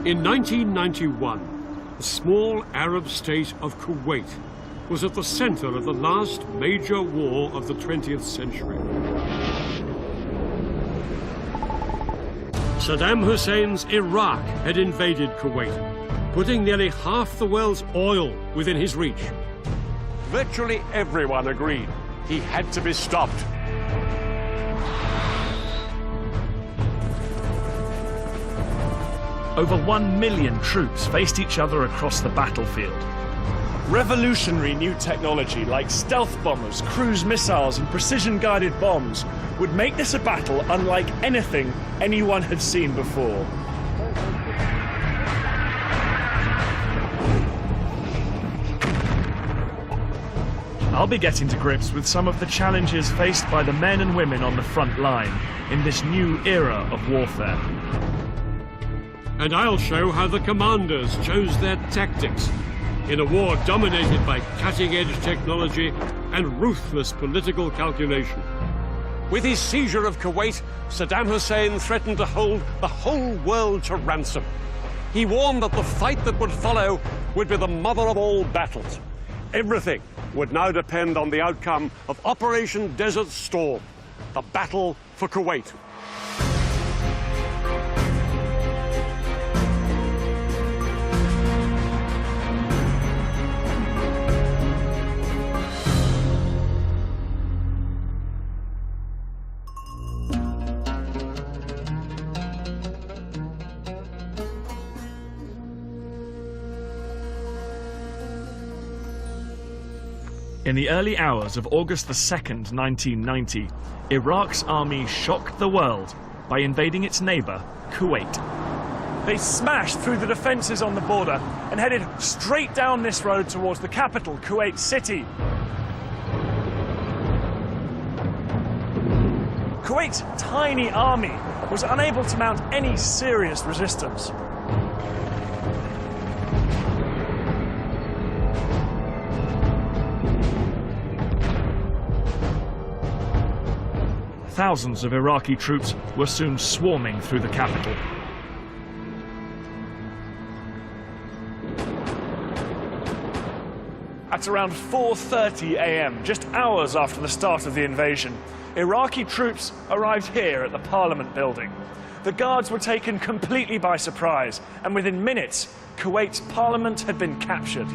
In 1991, the small Arab state of Kuwait was at the center of the last major war of the 20th century. Saddam Hussein's Iraq had invaded Kuwait, putting nearly half the world's oil within his reach. Virtually everyone agreed he had to be stopped. Over 1 million troops faced each other across the battlefield. Revolutionary new technology like stealth bombers, cruise missiles and precision-guided bombs would make this a battle unlike anything anyone had seen before. I'll be getting to grips with some of the challenges faced by the men and women on the front line in this new era of warfare. And I'll show how the commanders chose their tactics in a war dominated by cutting-edge technology and ruthless political calculation. With his seizure of Kuwait, Saddam Hussein threatened to hold the whole world to ransom. He warned that the fight that would follow would be the mother of all battles. Everything would now depend on the outcome of Operation Desert Storm, the battle for Kuwait. In the early hours of August 2nd, 1990, Iraq's army shocked the world by invading its neighbor, Kuwait. They smashed through the defenses on the border and headed straight down this road towards the capital, Kuwait City. Kuwait's tiny army was unable to mount any serious resistance. Thousands of Iraqi troops were soon swarming through the capital. At around 4:30 a.m., just hours after the start of the invasion, Iraqi troops arrived here at the Parliament building. The guards were taken completely by surprise, and within minutes, Kuwait's parliament had been captured.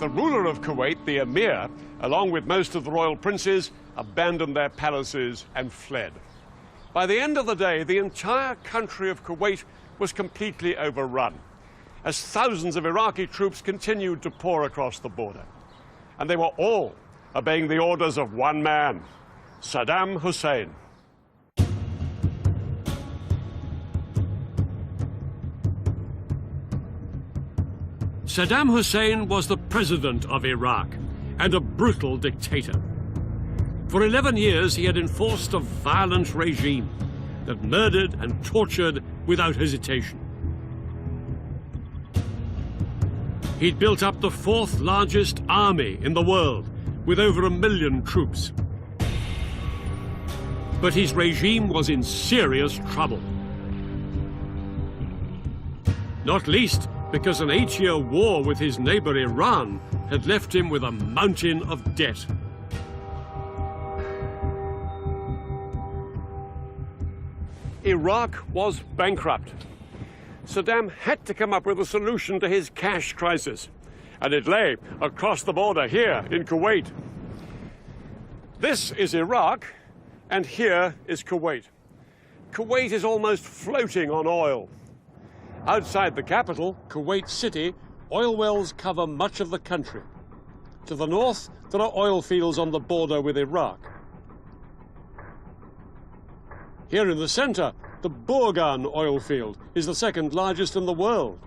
The ruler of Kuwait, the emir, along with most of the royal princes, abandoned their palaces and fled. By the end of the day, the entire country of Kuwait was completely overrun, as thousands of Iraqi troops continued to pour across the border. And they were all obeying the orders of one man, Saddam Hussein. Saddam Hussein was the president of Iraq and a brutal dictator. For 11 years, he had enforced a violent regime that murdered and tortured without hesitation. He'd built up the fourth largest army in the world, with over 1 million troops. But his regime was in serious trouble. Not least because an 8-year war with his neighbor Iran had left him with a mountain of debt. Iraq was bankrupt. Saddam had to come up with a solution to his cash crisis, and it lay across the border here in Kuwait. This is Iraq, and here is Kuwait. Kuwait is almost floating on oil. Outside the capital, Kuwait City, oil wells cover much of the country. To the north, there are oil fields on the border with Iraq. Here in the center, the Burgan oil field is the second largest in the world.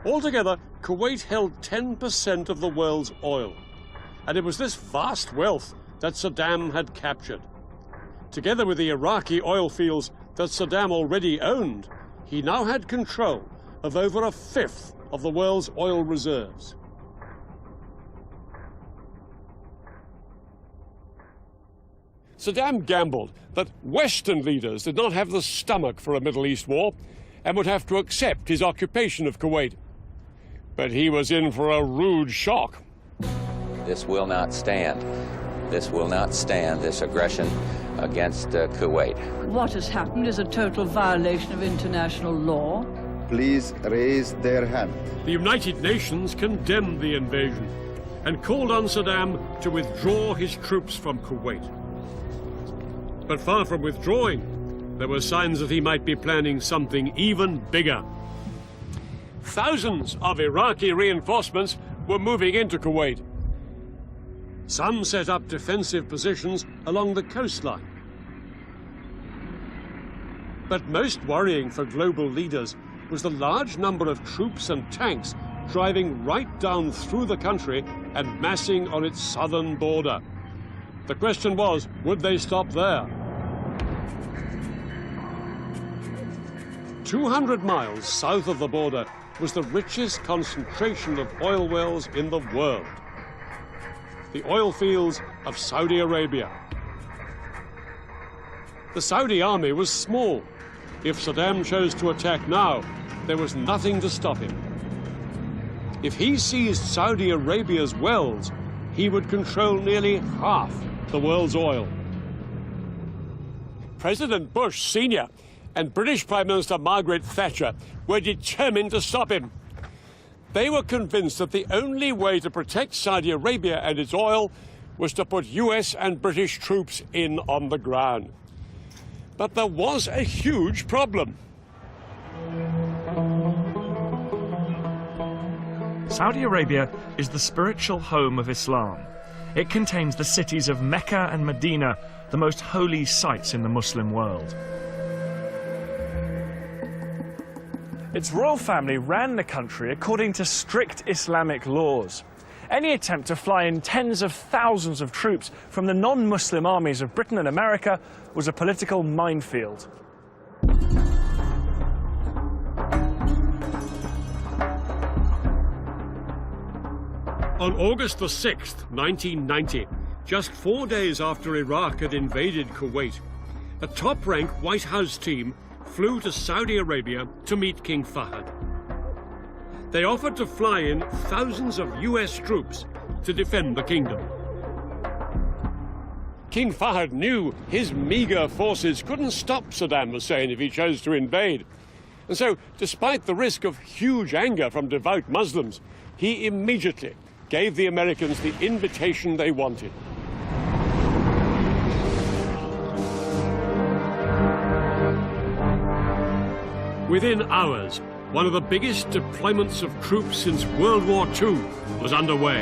Altogether, Kuwait held 10% of the world's oil, and it was this vast wealth that Saddam had captured. Together with the Iraqi oil fields that Saddam already owned, he now had control of over 1/5 of the world's oil reserves. Saddam gambled that Western leaders did not have the stomach for a Middle East war and would have to accept his occupation of Kuwait. But he was in for a rude shock. This will not stand. This will not stand, this aggression against Kuwait. What has happened is a total violation of international law. Please raise their hand. The United Nations condemned the invasion and called on Saddam to withdraw his troops from Kuwait. But far from withdrawing, there were signs that he might be planning something even bigger. Thousands of Iraqi reinforcements were moving into Kuwait. Some set up defensive positions along the coastline. But most worrying for global leaders was the large number of troops and tanks driving right down through the country and massing on its southern border. The question was, would they stop there? 200 miles south of the border was the richest concentration of oil wells in the world. The oil fields of Saudi Arabia. The Saudi army was small. If Saddam chose to attack now, there was nothing to stop him. If he seized Saudi Arabia's wells, he would control nearly half the world's oil. President Bush Sr. and British Prime Minister Margaret Thatcher were determined to stop him. They were convinced that the only way to protect Saudi Arabia and its oil was to put US and British troops in on the ground. But there was a huge problem. Saudi Arabia is the spiritual home of Islam. It contains the cities of Mecca and Medina, the most holy sites in the Muslim world. Its royal family ran the country according to strict Islamic laws. Any attempt to fly in tens of thousands of troops from the non-Muslim armies of Britain and America was a political minefield. On August the 6th, 1990, just 4 days after Iraq had invaded Kuwait, a top-rank White House team flew to Saudi Arabia to meet King Fahd. They offered to fly in thousands of US troops to defend the kingdom. King Fahd knew his meager forces couldn't stop Saddam Hussein if he chose to invade. And so, despite the risk of huge anger from devout Muslims, he immediately gave the Americans the invitation they wanted. Within hours, one of the biggest deployments of troops since World War II was underway.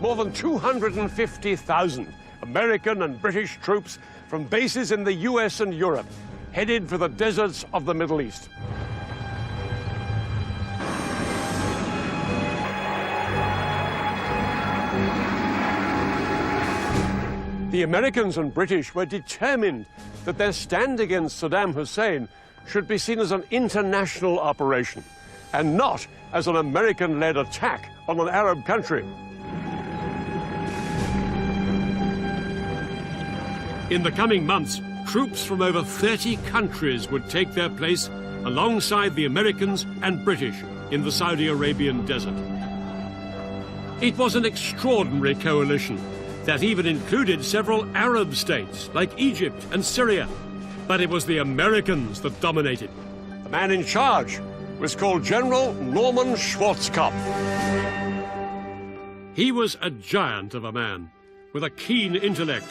More than 250,000 American and British troops from bases in the US and Europe headed for the deserts of the Middle East. The Americans and British were determined that their stand against Saddam Hussein should be seen as an international operation and not as an American-led attack on an Arab country. In the coming months, troops from over 30 countries would take their place alongside the Americans and British in the Saudi Arabian desert. It was an extraordinary coalition that even included several Arab states like Egypt and Syria. But it was the Americans that dominated. The man in charge was called General Norman Schwarzkopf. He was a giant of a man with a keen intellect.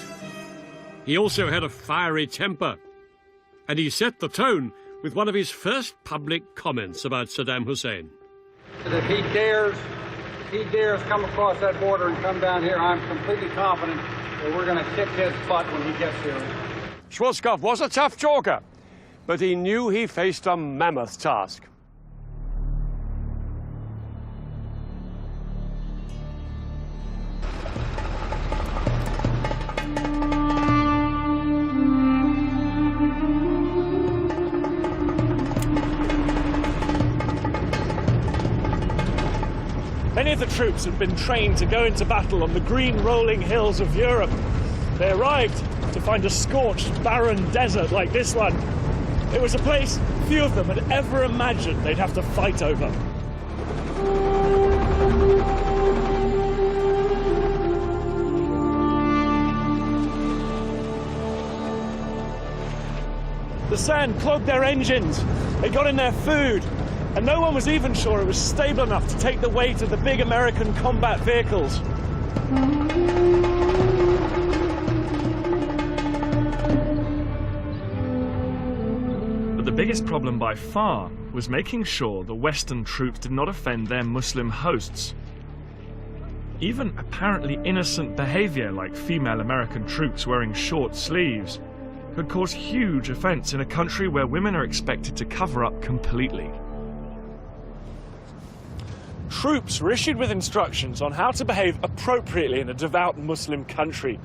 He also had a fiery temper, and he set the tone with one of his first public comments about Saddam Hussein. If he dares come across that border and come down here, I'm completely confident that we're going to kick his butt when he gets here. Schwarzkopf was a tough talker, but he knew he faced a mammoth task. Many of the troops had been trained to go into battle on the green rolling hills of Europe. They arrived to find a scorched, barren desert like this one. It was a place few of them had ever imagined they'd have to fight over. The sand clogged their engines, they got in their food, and no one was even sure it was stable enough to take the weight of the big American combat vehicles. But the biggest problem by far was making sure the Western troops did not offend their Muslim hosts. Even apparently innocent behavior, like female American troops wearing short sleeves, could cause huge offense in a country where women are expected to cover up completely. Troops were issued with instructions on how to behave appropriately in a devout Muslim country.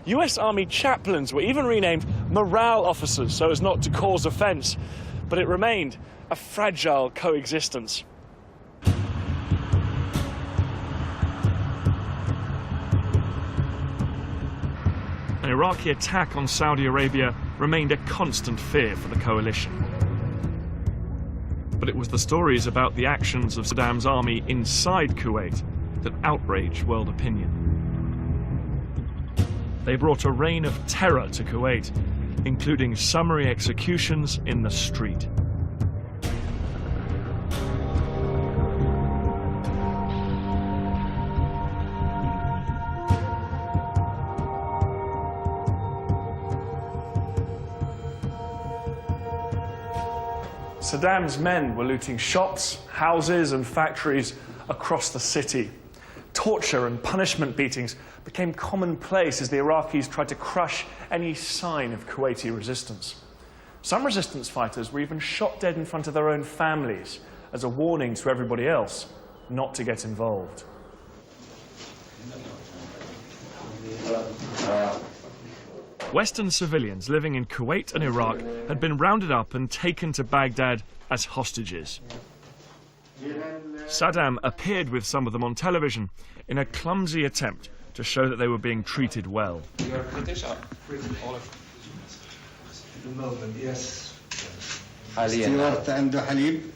US Army chaplains were even renamed morale officers so as not to cause offense, but it remained a fragile coexistence. An Iraqi attack on Saudi Arabia remained a constant fear for the coalition. But it was the stories about the actions of Saddam's army inside Kuwait that outraged world opinion. They brought a reign of terror to Kuwait, including summary executions in the street. Saddam's men were looting shops, houses and factories across the city. Torture and punishment beatings became commonplace as the Iraqis tried to crush any sign of Kuwaiti resistance. Some resistance fighters were even shot dead in front of their own families as a warning to everybody else not to get involved. Western civilians living in Kuwait and Iraq had been rounded up and taken to Baghdad as hostages. Saddam appeared with some of them on television in a clumsy attempt to show that they were being treated well. You are British, all of the moment, yes. Stuart and Halib.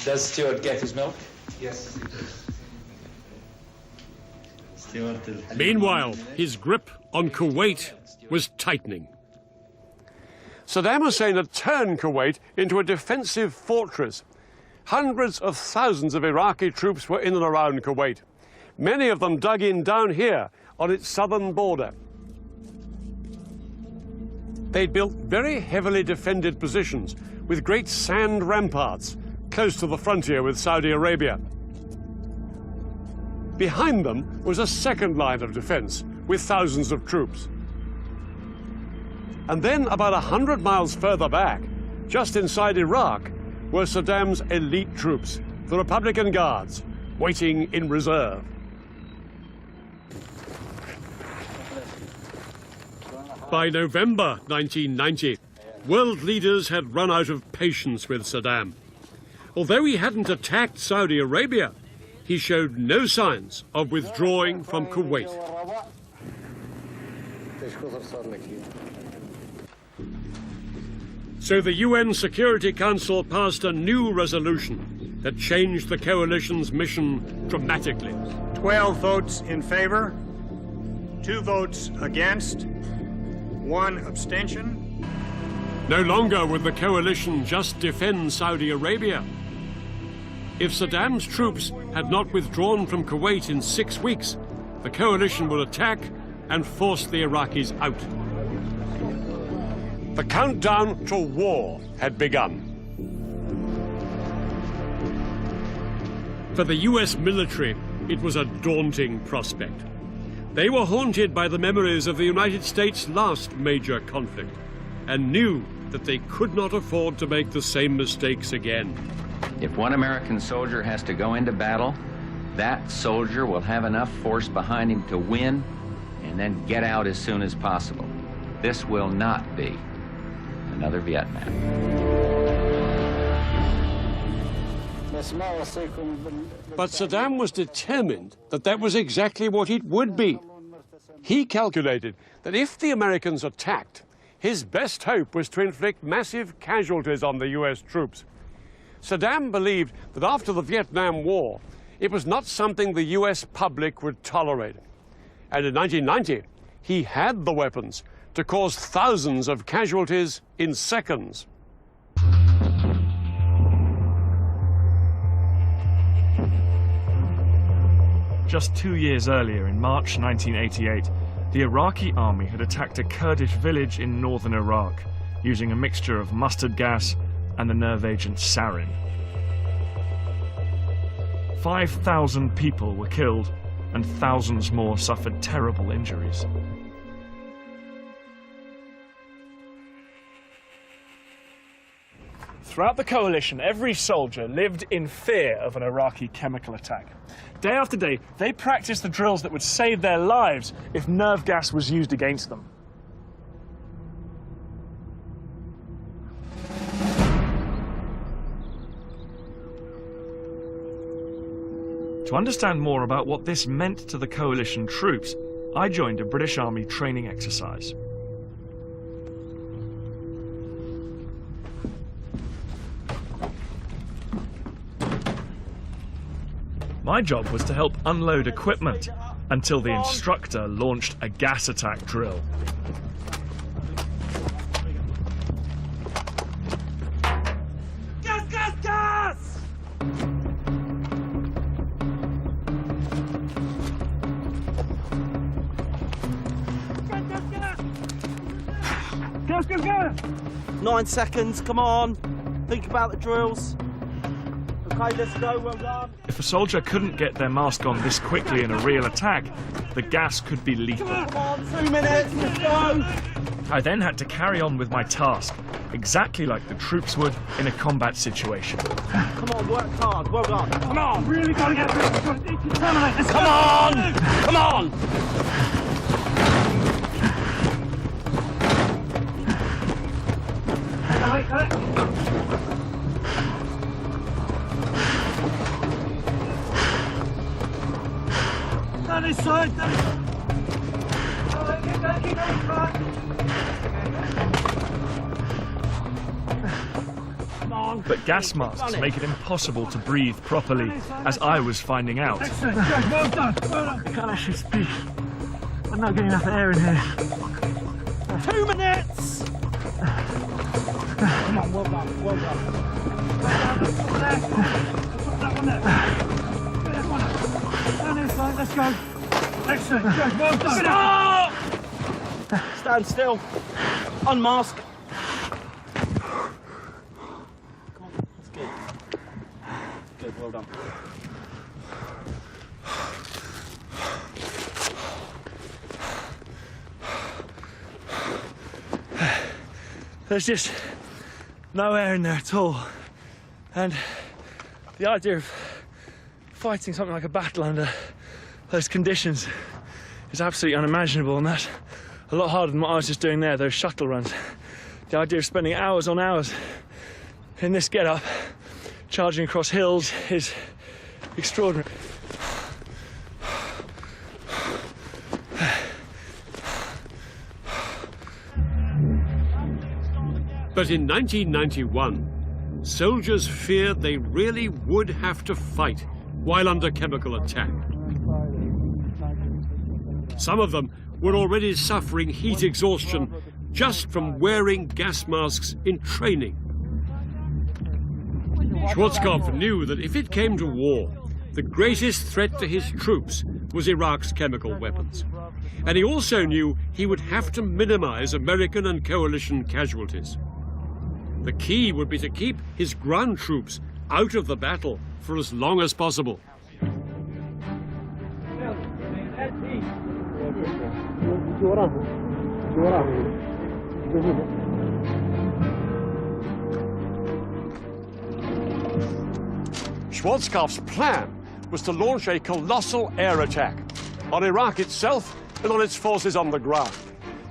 Does Stuart get his milk? Yes, he does. Meanwhile, his grip on Kuwait was tightening. Saddam Hussein had turned Kuwait into a defensive fortress. Hundreds of thousands of Iraqi troops were in and around Kuwait. Many of them dug in down here on its southern border. They'd built very heavily defended positions with great sand ramparts close to the frontier with Saudi Arabia. Behind them was a second line of defense with thousands of troops. And then about 100 miles further back, just inside Iraq, were Saddam's elite troops, the Republican Guards, waiting in reserve. By November 1990, world leaders had run out of patience with Saddam. Although he hadn't attacked Saudi Arabia, he showed no signs of withdrawing from Kuwait. So the UN Security Council passed a new resolution that changed the coalition's mission dramatically. 12 votes in favor, 2 votes against, 1 abstention. No longer would the coalition just defend Saudi Arabia. If Saddam's troops had not withdrawn from Kuwait in 6 weeks, the coalition would attack and force the Iraqis out. The countdown to war had begun. For the US military, it was a daunting prospect. They were haunted by the memories of the United States' last major conflict and knew that they could not afford to make the same mistakes again. If one American soldier has to go into battle, that soldier will have enough force behind him to win and then get out as soon as possible. This will not be another Vietnam. But Saddam was determined that that was exactly what it would be. He calculated that if the Americans attacked, his best hope was to inflict massive casualties on the US troops. Saddam believed that after the Vietnam War, it was not something the US public would tolerate. And in 1990, he had the weapons to cause thousands of casualties in seconds. Just 2 years earlier, in March 1988, the Iraqi army had attacked a Kurdish village in northern Iraq, using a mixture of mustard gas and the nerve agent sarin. 5,000 people were killed, and thousands more suffered terrible injuries. Throughout the coalition, every soldier lived in fear of an Iraqi chemical attack. Day after day, they practiced the drills that would save their lives if nerve gas was used against them. To understand more about what this meant to the coalition troops, I joined a British Army training exercise. My job was to help unload equipment until the instructor launched a gas attack drill. Gas, gas, gas! Gas, gas, gas! 9 seconds, come on. Think about the drills. Okay, let's go, well done. If a soldier couldn't get their mask on this quickly in a real attack, the gas could be lethal. Come on, 2 minutes, let's go. I then had to carry on with my task, exactly like the troops would in a combat situation. Come on, work hard, well done. Come on, really gotta get this. Terminate this. Come on! Come on! Down this side, down this side. Keep going. But gas masks make it impossible to breathe properly, as I was finding out. Excellent, well done, well done. I can't actually speak. I'm not getting enough air in here. 2 minutes! Come on, well done, well done. Let's go. Excellent, good, well done. Stop! Stand still. Unmask. That's good. Good, well done. There's just no air in there at all. And the idea of fighting something like a battle under those conditions is absolutely unimaginable, and that's a lot harder than what I was just doing there, those shuttle runs. The idea of spending hours on hours in this get-up, charging across hills, is extraordinary. But in 1991, soldiers feared they really would have to fight while under chemical attack. Some of them were already suffering heat exhaustion just from wearing gas masks in training. Schwarzkopf knew that if it came to war, the greatest threat to his troops was Iraq's chemical weapons. And he also knew he would have to minimize American and coalition casualties. The key would be to keep his ground troops out of the battle for as long as possible. Schwarzkopf's plan was to launch a colossal air attack on Iraq itself and on its forces on the ground,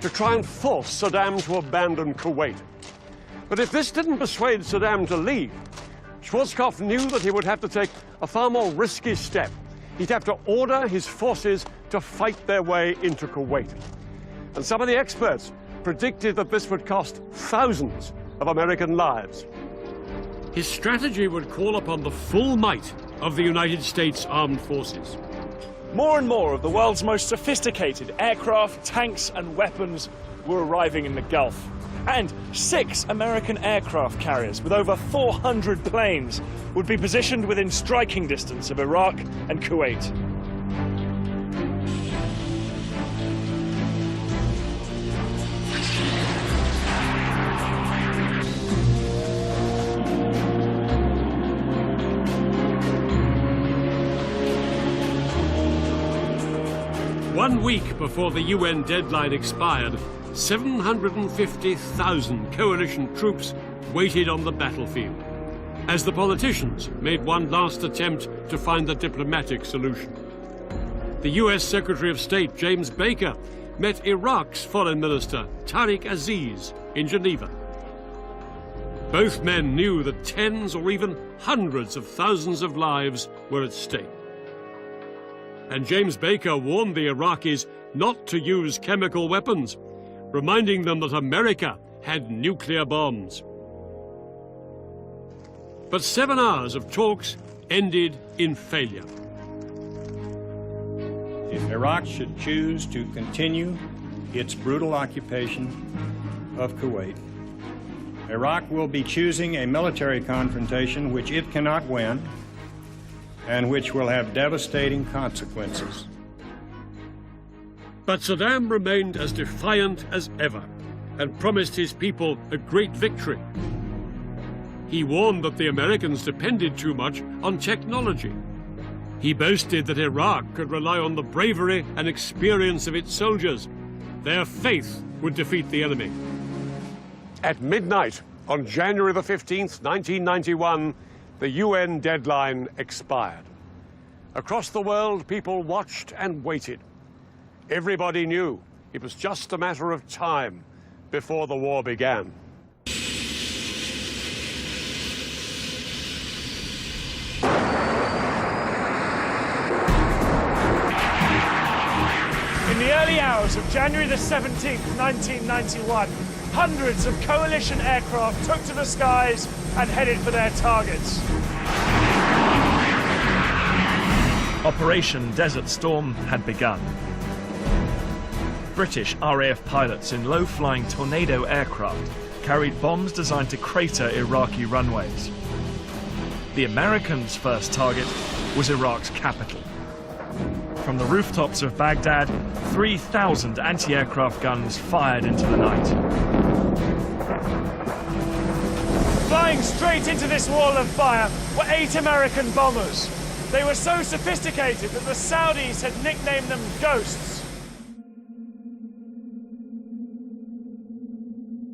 to try and force Saddam to abandon Kuwait. But if this didn't persuade Saddam to leave, Schwarzkopf knew that he would have to take a far more risky step. He'd have to order his forces to fight their way into Kuwait. And some of the experts predicted that this would cost thousands of American lives. His strategy would call upon the full might of the United States Armed Forces. More and more of the world's most sophisticated aircraft, tanks, and weapons were arriving in the Gulf. And 6 American aircraft carriers with over 400 planes would be positioned within striking distance of Iraq and Kuwait. One week before the UN deadline expired, 750,000 coalition troops waited on the battlefield, as the politicians made one last attempt to find a diplomatic solution. The US Secretary of State, James Baker, met Iraq's Foreign Minister, Tariq Aziz, in Geneva. Both men knew that tens or even hundreds of thousands of lives were at stake. And James Baker warned the Iraqis not to use chemical weapons, reminding them that America had nuclear bombs. But 7 hours of talks ended in failure. If Iraq should choose to continue its brutal occupation of Kuwait, Iraq will be choosing a military confrontation which it cannot win and which will have devastating consequences. But Saddam remained as defiant as ever and promised his people a great victory. He warned that the Americans depended too much on technology. He boasted that Iraq could rely on the bravery and experience of its soldiers. Their faith would defeat the enemy. At midnight on January the 15th, 1991, the UN deadline expired. Across the world, people watched and waited. Everybody knew it was just a matter of time before the war began. In the early hours of January the 17th, 1991, hundreds of coalition aircraft took to the skies and headed for their targets. Operation Desert Storm had begun. British RAF pilots in low-flying Tornado aircraft carried bombs designed to crater Iraqi runways. The Americans' first target was Iraq's capital. From the rooftops of Baghdad, 3,000 anti-aircraft guns fired into the night. Flying straight into this wall of fire were 8 American bombers. They were so sophisticated that the Saudis had nicknamed them Ghosts.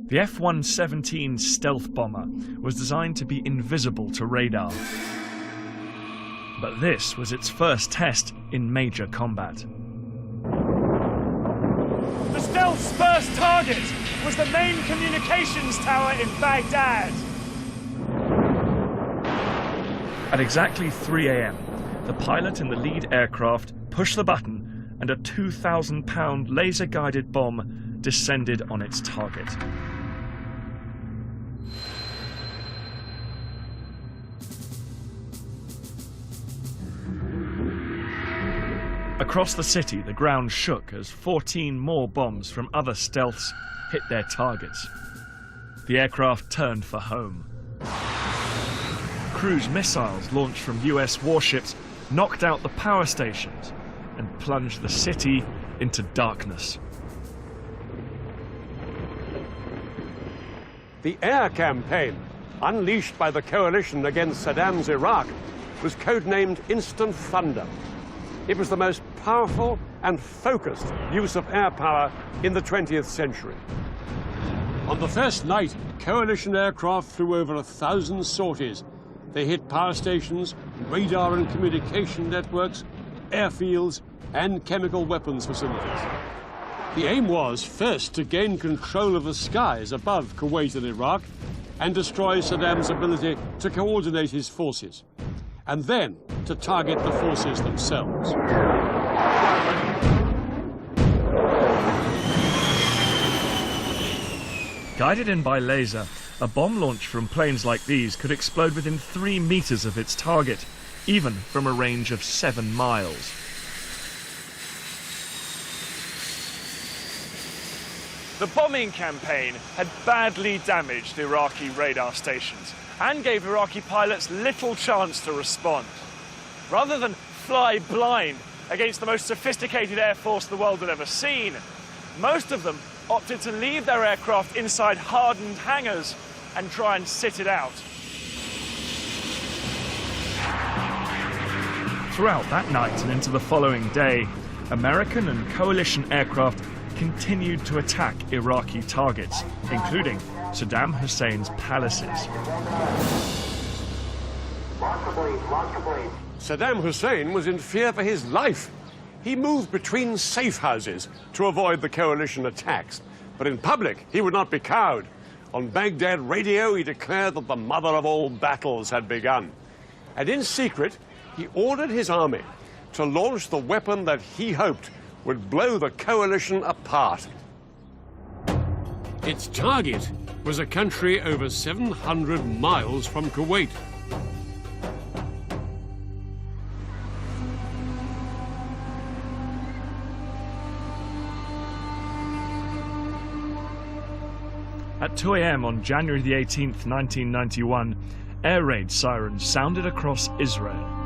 The F-117 stealth bomber was designed to be invisible to radar. But this was its first test in major combat. The stealth's first target was the main communications tower in Baghdad. At exactly 3 a.m., the pilot in the lead aircraft pushed the button and a 2,000-pound laser-guided bomb descended on its target. Across the city, the ground shook as 14 more bombs from other stealths hit their targets. The aircraft turned for home. Cruise missiles launched from US warships knocked out the power stations and plunged the city into darkness. The air campaign, unleashed by the coalition against Saddam's Iraq, was codenamed Instant Thunder. It was the most powerful and focused use of air power in the 20th century. On the first night, coalition aircraft flew over 1,000 sorties. They hit power stations, radar and communication networks, airfields, and chemical weapons facilities. The aim was first to gain control of the skies above Kuwait and Iraq, and destroy Saddam's ability to coordinate his forces, and then to target the forces themselves. Guided in by laser, a bomb launch from planes like these could explode within 3 meters of its target, even from a range of 7 miles. The bombing campaign had badly damaged Iraqi radar stations and gave Iraqi pilots little chance to respond. Rather than fly blind against the most sophisticated air force the world had ever seen, most of them opted to leave their aircraft inside hardened hangars and try and sit it out. Throughout that night and into the following day, American and coalition aircraft continued to attack Iraqi targets, including Saddam Hussein's palaces. Saddam Hussein was in fear for his life. He moved between safe houses to avoid the coalition attacks. But in public, he would not be cowed. On Baghdad radio, he declared that the mother of all battles had begun. And in secret, he ordered his army to launch the weapon that he hoped would blow the coalition apart. Its target was a country over 700 miles from Kuwait. At 2 a.m. on January the 18th, 1991, air raid sirens sounded across Israel.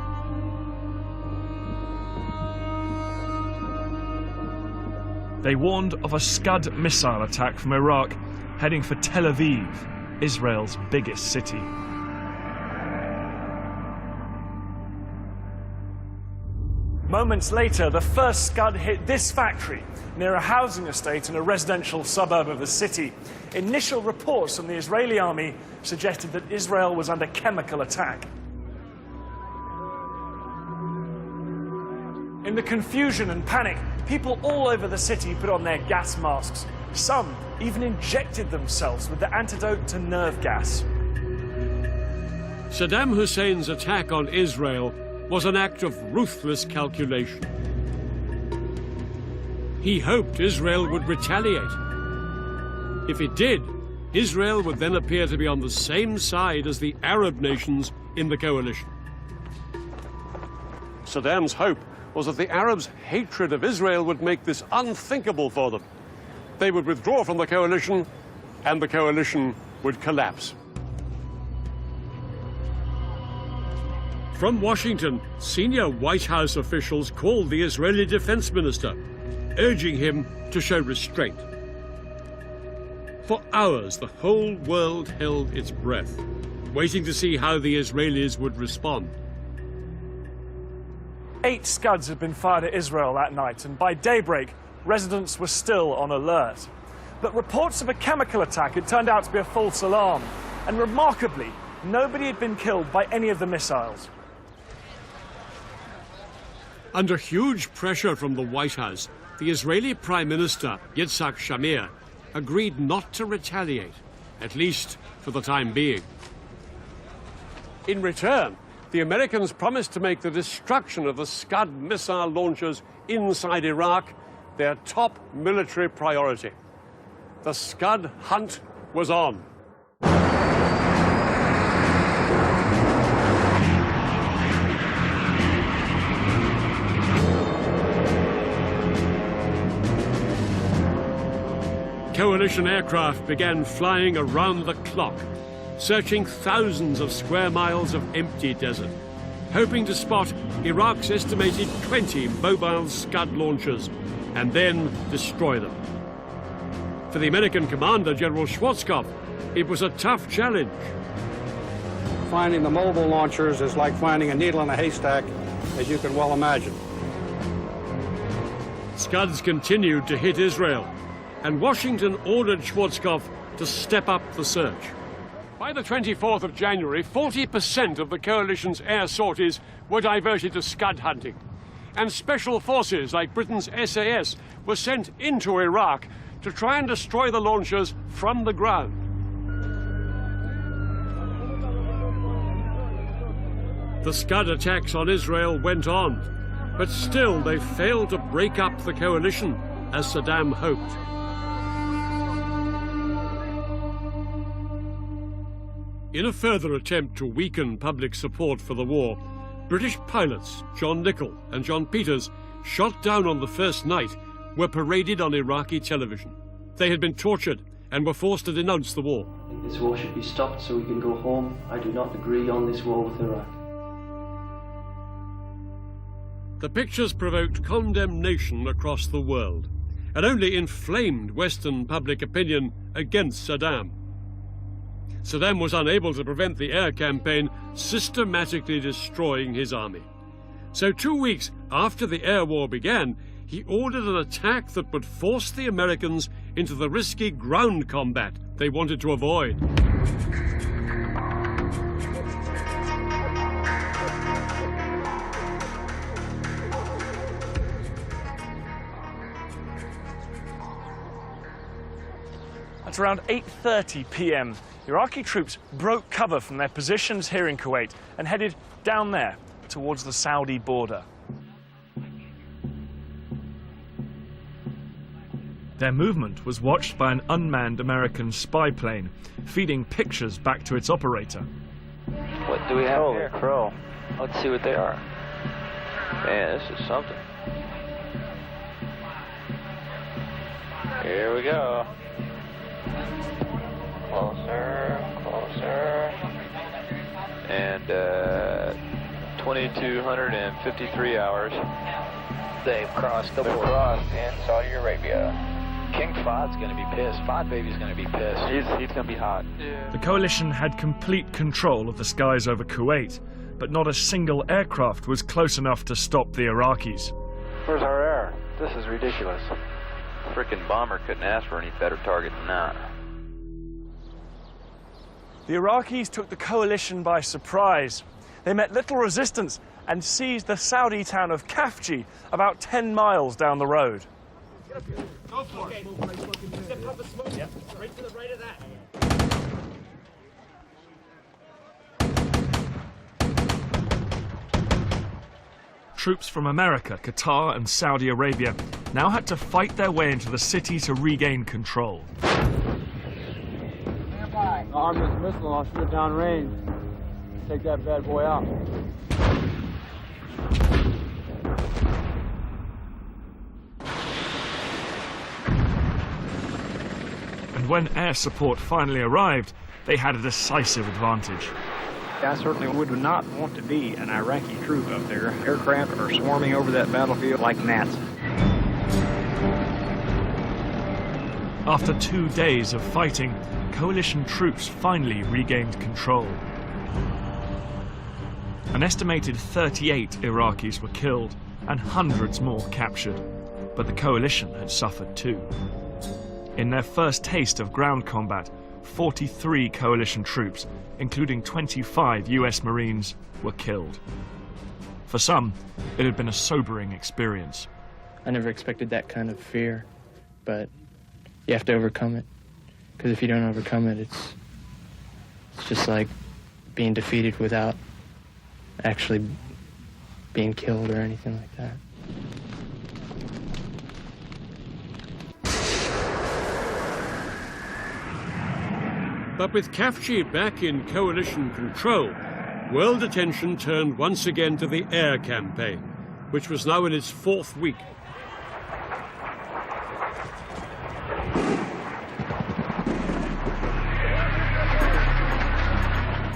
They warned of a Scud missile attack from Iraq heading for Tel Aviv, Israel's biggest city. Moments later, the first Scud hit this factory near a housing estate in a residential suburb of the city. Initial reports from the Israeli army suggested that Israel was under chemical attack. In the confusion and panic, people all over the city put on their gas masks. Some even injected themselves with the antidote to nerve gas. Saddam Hussein's attack on Israel was an act of ruthless calculation. He hoped Israel would retaliate. If it did, Israel would then appear to be on the same side as the Arab nations in the coalition. Saddam's hope was that the Arabs' hatred of Israel would make this unthinkable for them. They would withdraw from the coalition, and the coalition would collapse. From Washington, senior White House officials called the Israeli defense minister, urging him to show restraint. For hours, the whole world held its breath, waiting to see how the Israelis would respond. 8 Scuds had been fired at Israel that night, and by daybreak, residents were still on alert. But reports of a chemical attack had turned out to be a false alarm, and remarkably, nobody had been killed by any of the missiles. Under huge pressure from the White House, the Israeli Prime Minister, Yitzhak Shamir, agreed not to retaliate, at least for the time being. In return, the Americans promised to make the destruction of the Scud missile launchers inside Iraq their top military priority. The Scud hunt was on. Coalition aircraft began flying around the clock, searching thousands of square miles of empty desert, hoping to spot Iraq's estimated 20 mobile Scud launchers and then destroy them. For the American commander, General Schwarzkopf, it was a tough challenge. Finding the mobile launchers is like finding a needle in a haystack, as you can well imagine. Scuds continued to hit Israel, and Washington ordered Schwarzkopf to step up the search. By the 24th of January, 40% of the coalition's air sorties were diverted to Scud hunting, and special forces like Britain's SAS were sent into Iraq to try and destroy the launchers from the ground. The Scud attacks on Israel went on, but still they failed to break up the coalition as Saddam hoped. In a further attempt to weaken public support for the war, British pilots John Nichol and John Peters, shot down on the first night, were paraded on Iraqi television. They had been tortured and were forced to denounce the war. This war should be stopped so we can go home. I do not agree on this war with Iraq. The pictures provoked condemnation across the world and only inflamed Western public opinion against Saddam. Saddam was unable to prevent the air campaign systematically destroying his army. So 2 weeks after the air war began, he ordered an attack that would force the Americans into the risky ground combat they wanted to avoid. At around 8:30 p.m., Iraqi troops broke cover from their positions here in Kuwait and headed down there towards the Saudi border. Their movement was watched by an unmanned American spy plane, feeding pictures back to its operator. What do we have here? Holy crow. Let's see what they are. Man, this is something. Here we go. Closer, closer. And 2,253 hours. They've crossed the border. Crossed in Saudi Arabia. King Fahd's going to be pissed. Fahd baby's going to be pissed. He's going to be hot. Yeah. The coalition had complete control of the skies over Kuwait, but not a single aircraft was close enough to stop the Iraqis. Where's our air? This is ridiculous. Frickin' bomber couldn't ask for any better target than that. The Iraqis took the coalition by surprise. They met little resistance and seized the Saudi town of Khafji, about 10 miles down the road. Go for it. Yep. Right to the right of that. Troops from America, Qatar and Saudi Arabia now had to fight their way into the city to regain control. Arm this missile, I'll shoot it down range. Take that bad boy out. And when air support finally arrived, they had a decisive advantage. I certainly would not want to be an Iraqi troop up there. Aircraft are swarming over that battlefield like gnats. After 2 days of fighting, coalition troops finally regained control. An estimated 38 Iraqis were killed and hundreds more captured, but the coalition had suffered too. In their first taste of ground combat, 43 coalition troops, including 25 US Marines, were killed. For some, it had been a sobering experience. I never expected that kind of fear, but you have to overcome it. Because if you don't overcome it, it's just like being defeated without actually being killed or anything like that. But with Khafji back in coalition control, world attention turned once again to the air campaign, which was now in its 4th week.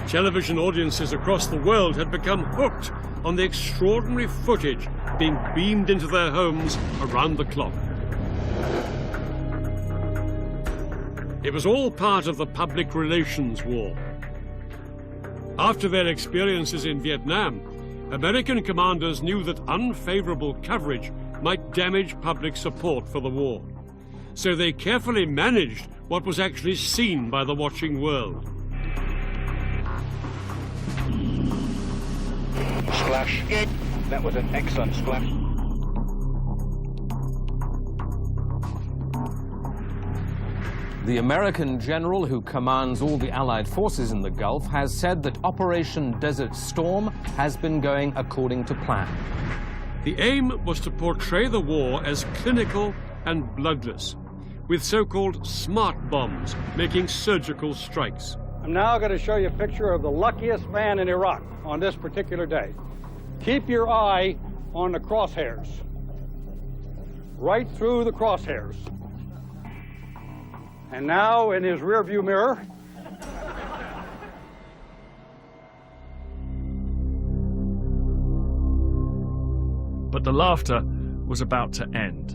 Television audiences across the world had become hooked on the extraordinary footage being beamed into their homes around the clock. It was all part of the public relations war. After their experiences in Vietnam, American commanders knew that unfavorable coverage might damage public support for the war. So they carefully managed what was actually seen by the watching world. Splash. That was an excellent splash. The American general who commands all the Allied forces in the Gulf has said that Operation Desert Storm has been going according to plan. The aim was to portray the war as clinical and bloodless, with so-called smart bombs making surgical strikes. I'm now going to show you a picture of the luckiest man in Iraq on this particular day. Keep your eye on the crosshairs. Right through the crosshairs. And now in his rearview mirror. But the laughter was about to end.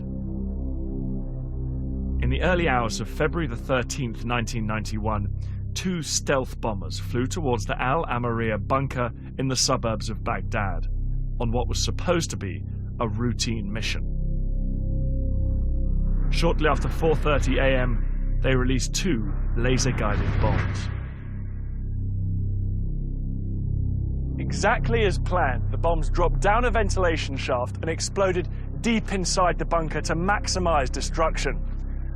In the early hours of February the 13th, 1991, 2 stealth bombers flew towards the Al-Amariya bunker in the suburbs of Baghdad on what was supposed to be a routine mission. Shortly after 4:30 a.m., they released 2 laser-guided bombs. Exactly as planned, the bombs dropped down a ventilation shaft and exploded deep inside the bunker to maximize destruction.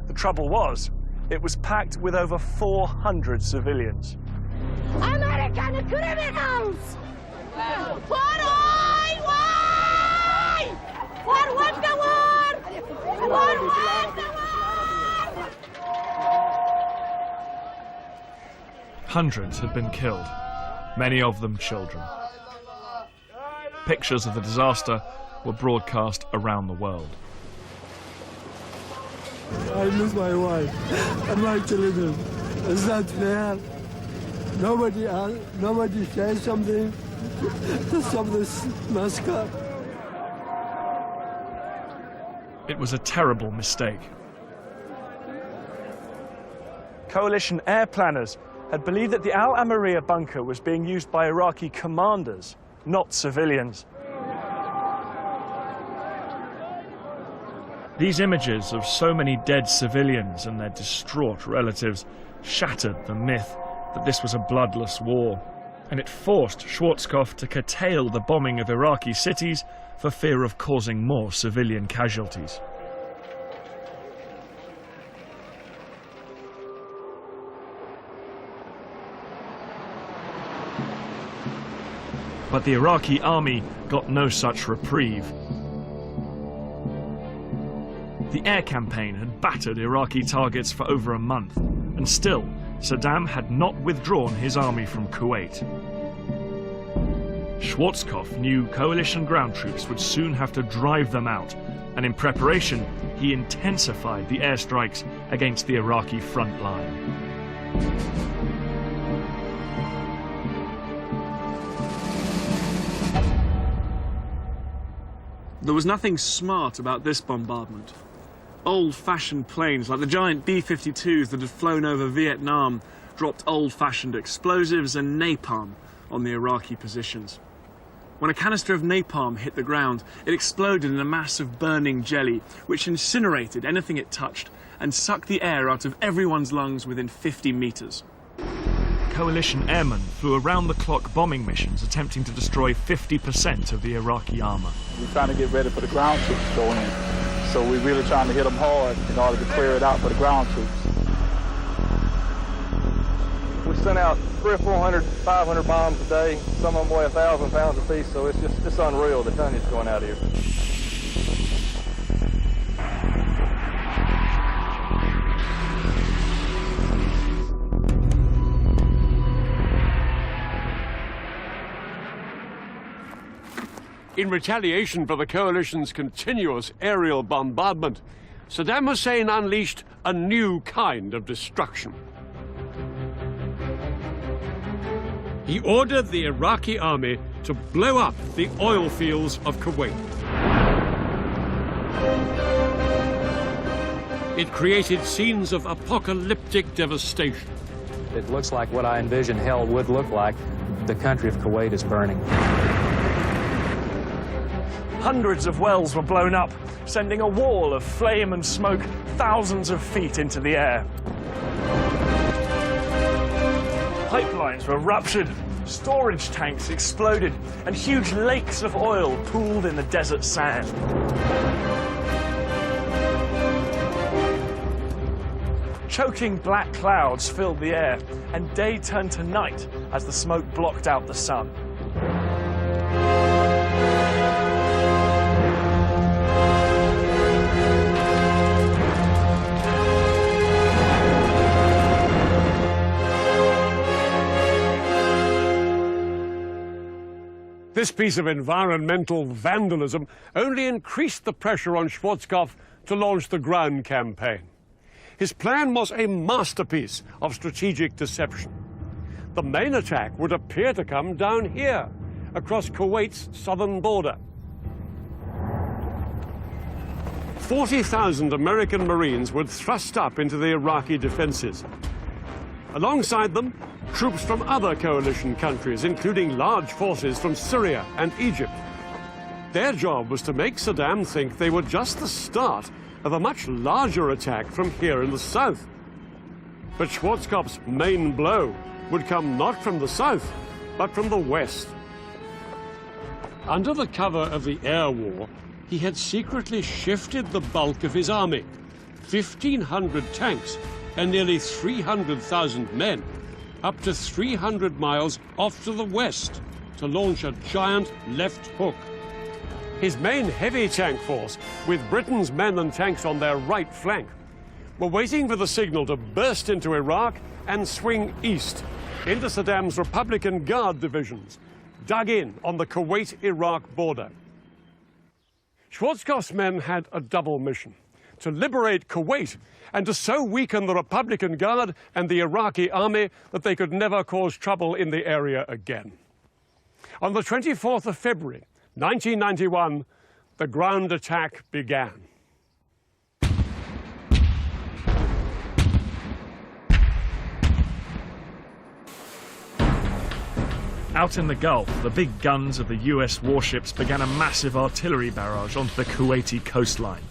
The trouble was, it was packed with over 400 civilians. American criminals! Why? For what the war? For what the war? Hundreds had been killed, many of them children. Pictures of the disaster were broadcast around the world. I miss my wife and my children. It's not fair. Nobody says something to stop this massacre. It was a terrible mistake. Coalition air planners had believed that the Al-Amariya bunker was being used by Iraqi commanders, not civilians. These images of so many dead civilians and their distraught relatives shattered the myth that this was a bloodless war, and it forced Schwarzkopf to curtail the bombing of Iraqi cities for fear of causing more civilian casualties. But the Iraqi army got no such reprieve. The air campaign had battered Iraqi targets for over a month, and still, Saddam had not withdrawn his army from Kuwait. Schwarzkopf knew coalition ground troops would soon have to drive them out, and in preparation, he intensified the airstrikes against the Iraqi front line. There was nothing smart about this bombardment. Old-fashioned planes like the giant B-52s that had flown over Vietnam dropped old-fashioned explosives and napalm on the Iraqi positions. When a canister of napalm hit the ground, it exploded in a mass of burning jelly, which incinerated anything it touched and sucked the air out of everyone's lungs within 50 meters. Coalition airmen flew around-the-clock bombing missions attempting to destroy 50% of the Iraqi armor. We're trying to get ready for the ground troops to go in. So we're really trying to hit them hard in order to clear it out for the ground troops. We send out 300 or 400, 500 bombs a day. Some of them weigh 1,000 pounds apiece, so it's unreal the tonnage going out here. In retaliation for the coalition's continuous aerial bombardment, Saddam Hussein unleashed a new kind of destruction. He ordered the Iraqi army to blow up the oil fields of Kuwait. It created scenes of apocalyptic devastation. It looks like what I envisioned hell would look like. The country of Kuwait is burning. Hundreds of wells were blown up, sending a wall of flame and smoke thousands of feet into the air. Pipelines were ruptured, storage tanks exploded, and huge lakes of oil pooled in the desert sand. Choking black clouds filled the air, and day turned to night as the smoke blocked out the sun. This piece of environmental vandalism only increased the pressure on Schwarzkopf to launch the ground campaign. His plan was a masterpiece of strategic deception. The main attack would appear to come down here, across Kuwait's southern border. 40,000 American Marines would thrust up into the Iraqi defenses. Alongside them, troops from other coalition countries, including large forces from Syria and Egypt. Their job was to make Saddam think they were just the start of a much larger attack from here in the south. But Schwarzkopf's main blow would come not from the south, but from the west. Under the cover of the air war, he had secretly shifted the bulk of his army, 1,500 tanks and nearly 300,000 men, up to 300 miles off to the west to launch a giant left hook. His main heavy tank force, with Britain's men and tanks on their right flank, were waiting for the signal to burst into Iraq and swing east into Saddam's Republican Guard divisions, dug in on the Kuwait-Iraq border. Schwarzkopf's men had a double mission: to liberate Kuwait and to so weaken the Republican Guard and the Iraqi army that they could never cause trouble in the area again. On the 24th of February, 1991, the ground attack began. Out in the Gulf, the big guns of the US warships began a massive artillery barrage onto the Kuwaiti coastline.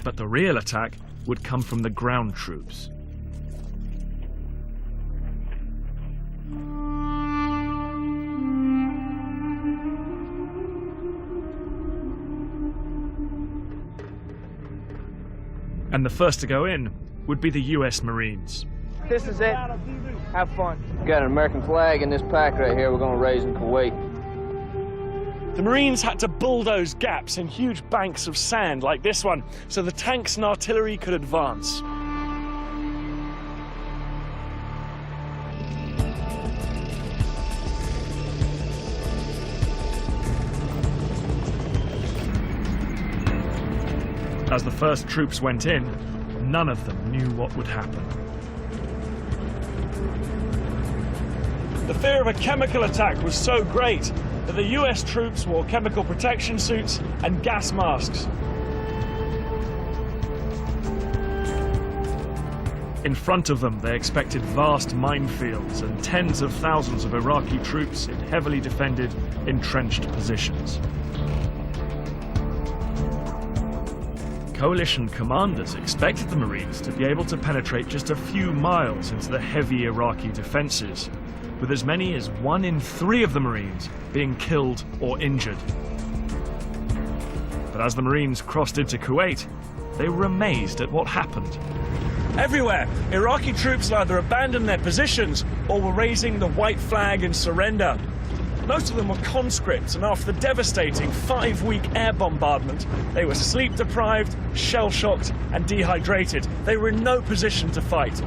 But the real attack would come from the ground troops. And the first to go in would be the US Marines. This is it. Have fun. We've got an American flag in this pack right here we're going to raise in Kuwait. The Marines had to bulldoze gaps in huge banks of sand like this one so the tanks and artillery could advance. As the first troops went in, none of them knew what would happen. The fear of a chemical attack was so great that the US troops wore chemical protection suits and gas masks. In front of them, they expected vast minefields and tens of thousands of Iraqi troops in heavily defended, entrenched positions. Coalition commanders expected the Marines to be able to penetrate just a few miles into the heavy Iraqi defenses, with as many as 1 in 3 of the Marines being killed or injured. But as the Marines crossed into Kuwait, they were amazed at what happened. Everywhere, Iraqi troops either abandoned their positions or were raising the white flag in surrender. Most of them were conscripts, and after the devastating 5-week air bombardment, they were sleep-deprived, shell-shocked, and dehydrated. They were in no position to fight.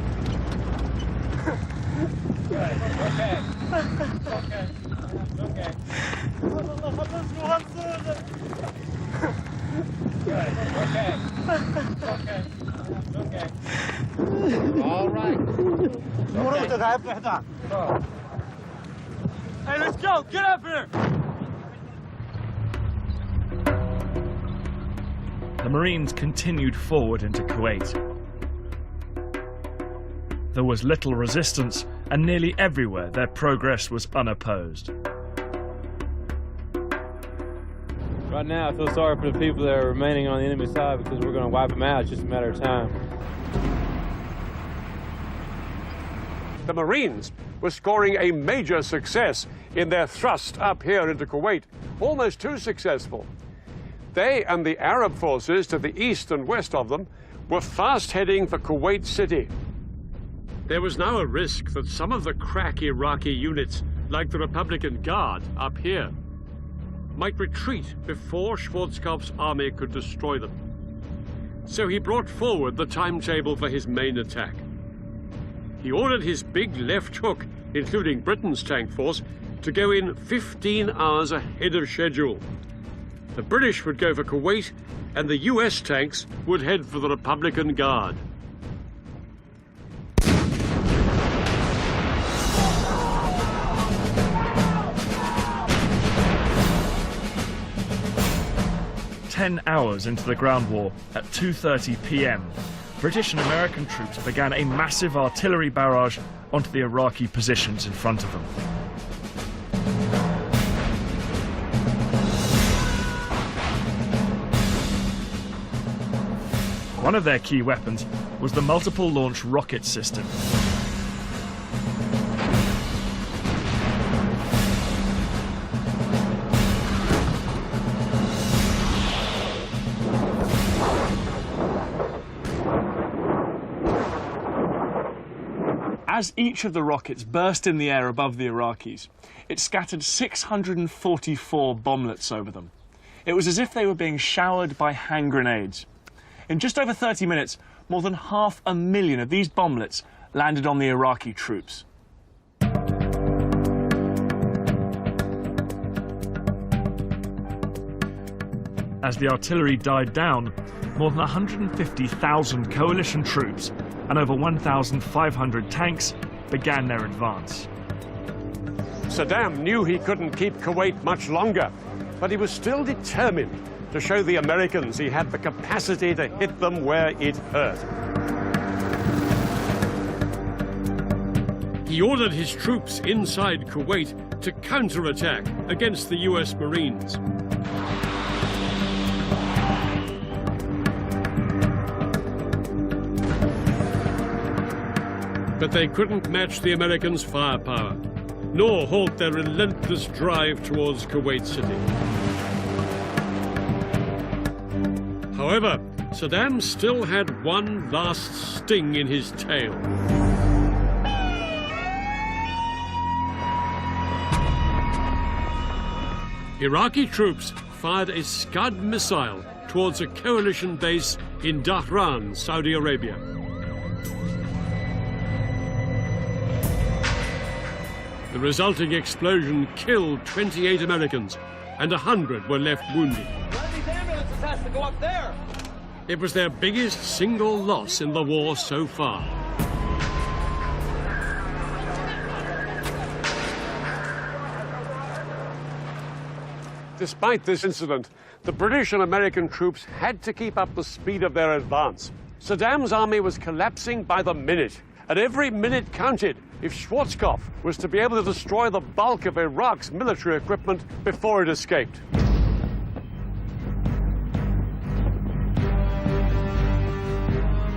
All right. Hey, let's go! Get up here! The Marines continued forward into Kuwait. There was little resistance, and nearly everywhere their progress was unopposed. Right now, I feel sorry for the people that are remaining on the enemy side because we're going to wipe them out. It's just a matter of time. The Marines were scoring a major success in their thrust up here into Kuwait, almost too successful. They and the Arab forces to the east and west of them were fast heading for Kuwait City. There was now a risk that some of the crack Iraqi units, like the Republican Guard up here, might retreat before Schwarzkopf's army could destroy them. So he brought forward the timetable for his main attack. He ordered his big left hook, including Britain's tank force, to go in 15 hours ahead of schedule. The British would go for Kuwait, and the US tanks would head for the Republican Guard. "10 hours into the ground war, at 2:30 p.m., British and American troops began a massive artillery barrage onto the Iraqi positions in front of them. One of their key weapons was the multiple launch rocket system. As each of the rockets burst in the air above the Iraqis, it scattered 644 bomblets over them. It was as if they were being showered by hand grenades. In just over 30 minutes, more than 500,000 of these bomblets landed on the Iraqi troops. As the artillery died down, more than 150,000 coalition troops and over 1,500 tanks began their advance. Saddam knew he couldn't keep Kuwait much longer, but he was still determined to show the Americans he had the capacity to hit them where it hurt. He ordered his troops inside Kuwait to counterattack against the US Marines. But they couldn't match the Americans' firepower, nor halt their relentless drive towards Kuwait City. However, Saddam still had one last sting in his tail. Iraqi troops fired a Scud missile towards a coalition base in Dhahran, Saudi Arabia. The resulting explosion killed 28 Americans, and 100 were left wounded. These ambulances has to go up there. It was their biggest single loss in the war so far. Despite this incident, the British and American troops had to keep up the speed of their advance. Saddam's army was collapsing by the minute, and every minute counted if Schwarzkopf was to be able to destroy the bulk of Iraq's military equipment before it escaped.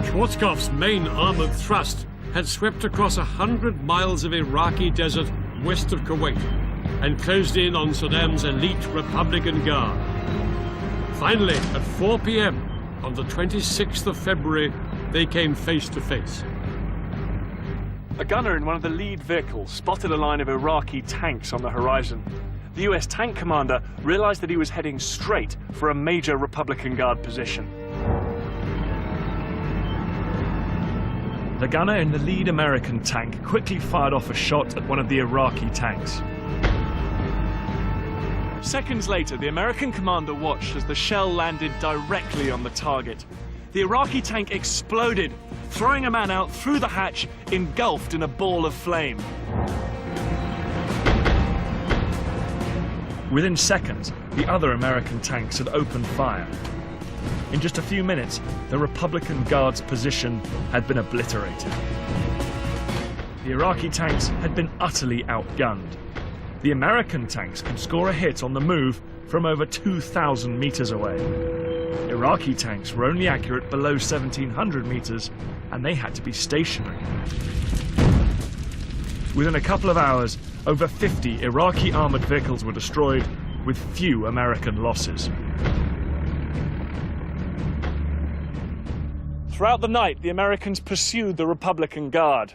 Schwarzkopf's main armored thrust had swept across 100 miles of Iraqi desert west of Kuwait and closed in on Saddam's elite Republican Guard. Finally, at 4 p.m. on the 26th of February, they came face to face. A gunner in one of the lead vehicles spotted a line of Iraqi tanks on the horizon. The US tank commander realized that he was heading straight for a major Republican Guard position. The gunner in the lead American tank quickly fired off a shot at one of the Iraqi tanks. Seconds later, the American commander watched as the shell landed directly on the target. The Iraqi tank exploded, throwing a man out through the hatch, engulfed in a ball of flame. Within seconds, the other American tanks had opened fire. In just a few minutes, the Republican Guard's position had been obliterated. The Iraqi tanks had been utterly outgunned. The American tanks could score a hit on the move from over 2,000 meters away. Iraqi tanks were only accurate below 1,700 meters, and they had to be stationary. Within a couple of hours, over 50 Iraqi armored vehicles were destroyed, with few American losses. Throughout the night, the Americans pursued the Republican Guard.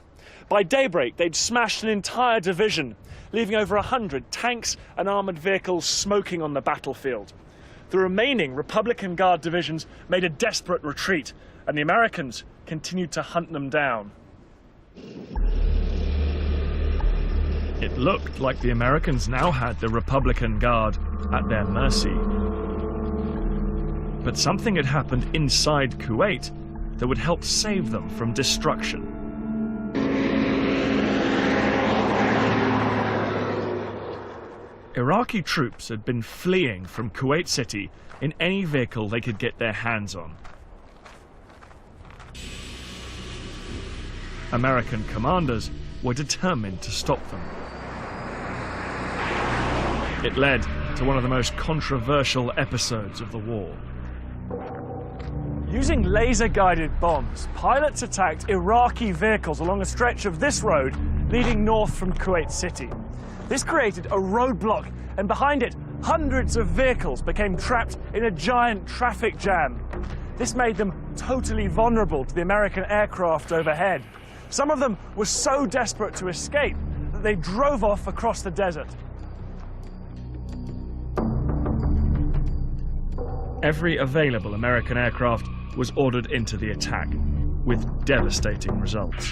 By daybreak, they'd smashed an entire division, leaving over 100 tanks and armored vehicles smoking on the battlefield. The remaining Republican Guard divisions made a desperate retreat, and the Americans continued to hunt them down. It looked like the Americans now had the Republican Guard at their mercy. But something had happened inside Kuwait that would help save them from destruction. Iraqi troops had been fleeing from Kuwait City in any vehicle they could get their hands on. American commanders were determined to stop them. It led to one of the most controversial episodes of the war. Using laser-guided bombs, pilots attacked Iraqi vehicles along a stretch of this road leading north from Kuwait City. This created a roadblock, and behind it, hundreds of vehicles became trapped in a giant traffic jam. This made them totally vulnerable to the American aircraft overhead. Some of them were so desperate to escape that they drove off across the desert. Every available American aircraft was ordered into the attack, with devastating results.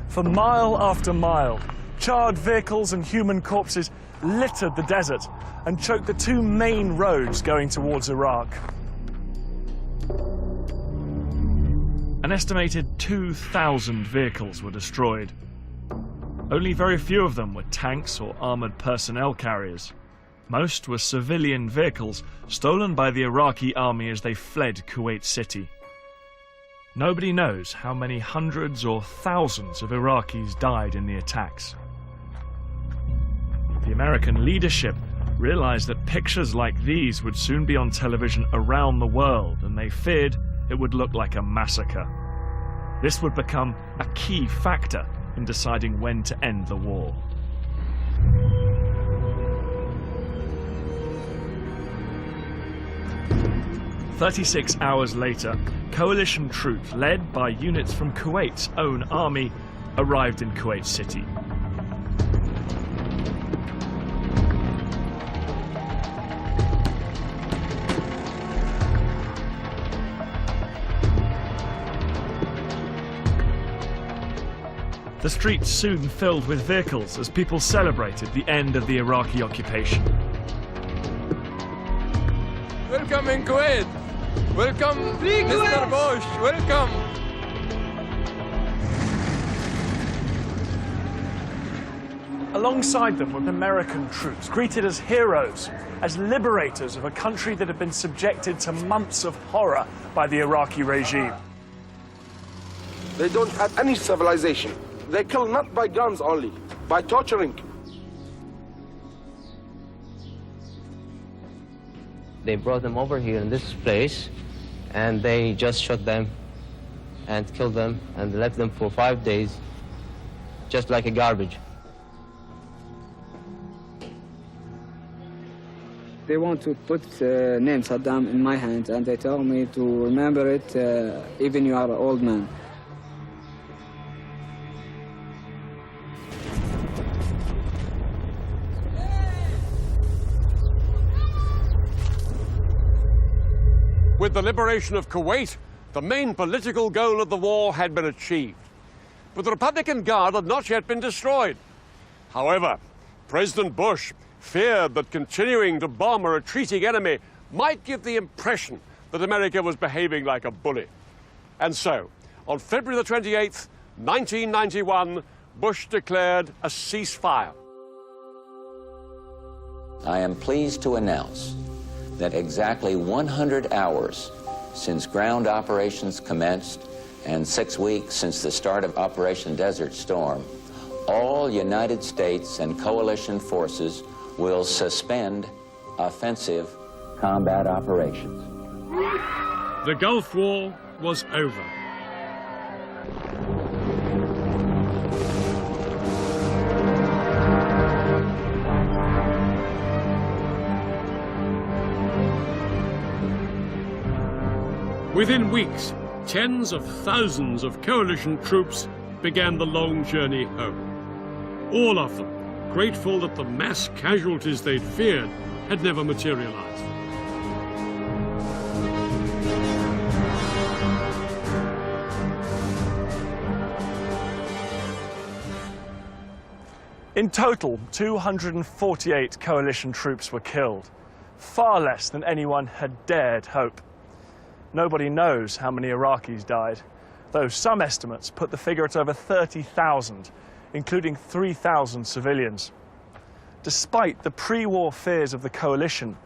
For mile after mile, charred vehicles and human corpses littered the desert and choked the two main roads going towards Iraq. An estimated 2,000 vehicles were destroyed. Only very few of them were tanks or armored personnel carriers. Most were civilian vehicles stolen by the Iraqi army as they fled Kuwait City. Nobody knows how many hundreds or thousands of Iraqis died in the attacks. The American leadership realized that pictures like these would soon be on television around the world, and they feared it would look like a massacre. This would become a key factor in deciding when to end the war. "36 hours later, coalition troops led by units from Kuwait's own army arrived in Kuwait City. The streets soon filled with vehicles as people celebrated the end of the Iraqi occupation. Welcome in Kuwait. Welcome, Mr. Bush. Welcome. Alongside them were American troops, greeted as heroes, as liberators of a country that had been subjected to months of horror by the Iraqi regime. They don't have any civilization. They kill not by guns only, by torturing. They brought them over here in this place, and they just shot them and killed them and left them for 5 days, just like a garbage. They want to put name Saddam in my hands, and they tell me to remember it, even you are an old man. With the liberation of Kuwait, the main political goal of the war had been achieved. But the Republican Guard had not yet been destroyed. However, President Bush feared that continuing to bomb a retreating enemy might give the impression that America was behaving like a bully. And so, on February the 28th, 1991, Bush declared a ceasefire. I am pleased to announce that exactly 100 hours since ground operations commenced and 6 weeks since the start of Operation Desert Storm, all United States and coalition forces will suspend offensive combat operations. The Gulf War was over. Within weeks, tens of thousands of coalition troops began the long journey home. All of them grateful that the mass casualties they'd feared had never materialized. In total, 248 coalition troops were killed, far less than anyone had dared hope. Nobody knows how many Iraqis died, though some estimates put the figure at over 30,000, including 3,000 civilians. Despite the pre-war fears of the coalition,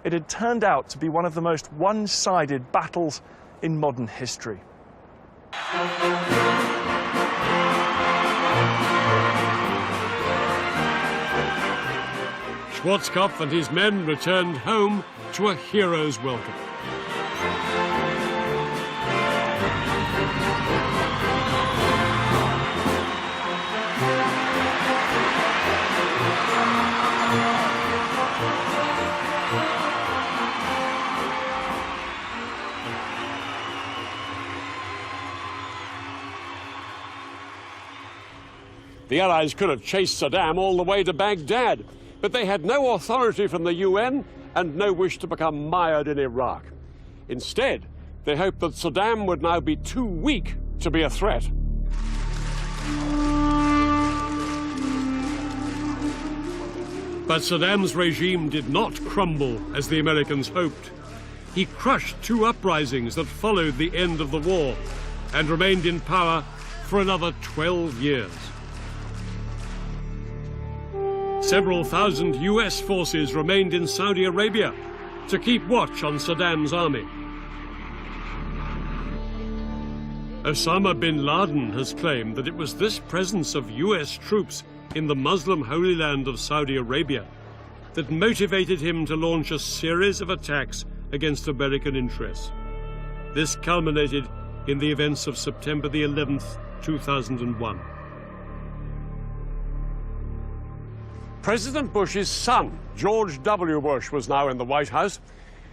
it had turned out to be one of the most one-sided battles in modern history. Schwarzkopf and his men returned home to a hero's welcome. The Allies could have chased Saddam all the way to Baghdad, but they had no authority from the UN and no wish to become mired in Iraq. Instead, they hoped that Saddam would now be too weak to be a threat. But Saddam's regime did not crumble as the Americans hoped. He crushed two uprisings that followed the end of the war and remained in power for another 12 years. Several thousand US forces remained in Saudi Arabia to keep watch on Saddam's army. Osama bin Laden has claimed that it was this presence of US troops in the Muslim Holy Land of Saudi Arabia that motivated him to launch a series of attacks against American interests. This culminated in the events of September the 11th, 2001. President Bush's son, George W. Bush, was now in the White House,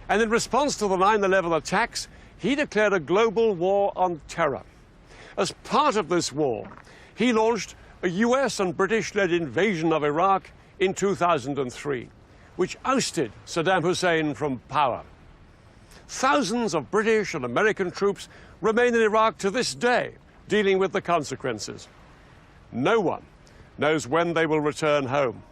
and in response to the 9/11 attacks, he declared a global war on terror. As part of this war, he launched a US and British-led invasion of Iraq in 2003, which ousted Saddam Hussein from power. Thousands of British and American troops remain in Iraq to this day, dealing with the consequences. No one knows when they will return home.